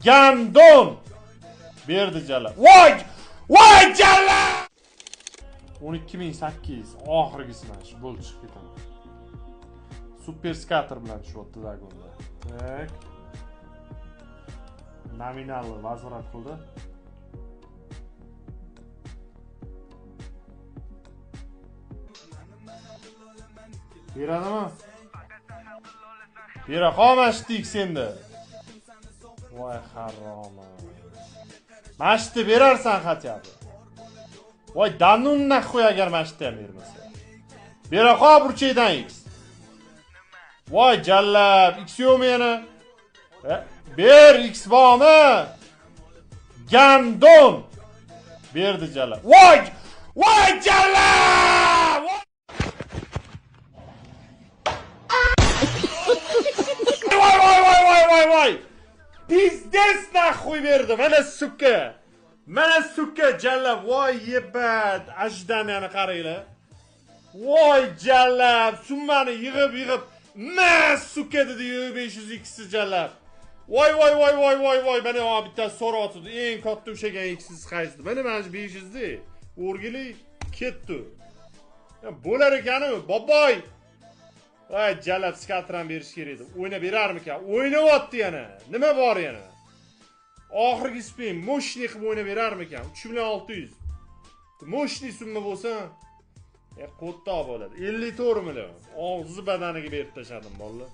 Gandon berdi jala. Voy jala! 12800 oxirgisi mana shu bo'ldi chiqib ketaman. Super skater bilan tushyapti zagonda. Tak. Nominalni vazrat qildi. Beradimi? Bera qolmashdik senda. Voy harom. Mashti berarsan xatyabi. Voy danun naxoy agar mashti ham bermasa. Bera qol burchaydan X. Voy jallab, X yo'qmi yana? Ber X bormi? Gandon berdi jallab. Voy jallab! Voy! Pizdes naxoy berdi. Mana suka jallab. Voy yebat, ajdan yana qaranglar. Voy jallab, summani yig'ib suka dedi 500x jallab. Voy, mana bittasi so'rayotdi. Eng katta ushagan x qaysi? Mana 500 de. O'rgili ketdi. Bo'lar ekanmi? Boboy. Voy jallab skatran berish kerak edi. O'ynab berarmikan? O'ynayapti yana. Nima bor yana? Oxirgi spin moshni qilib o'ynab berarmikan? 3600. Moshni summa bo'lsa, qo'ttoq bo'ladi. 54 million. Og'zi badaniga berib tashladim, bolalar.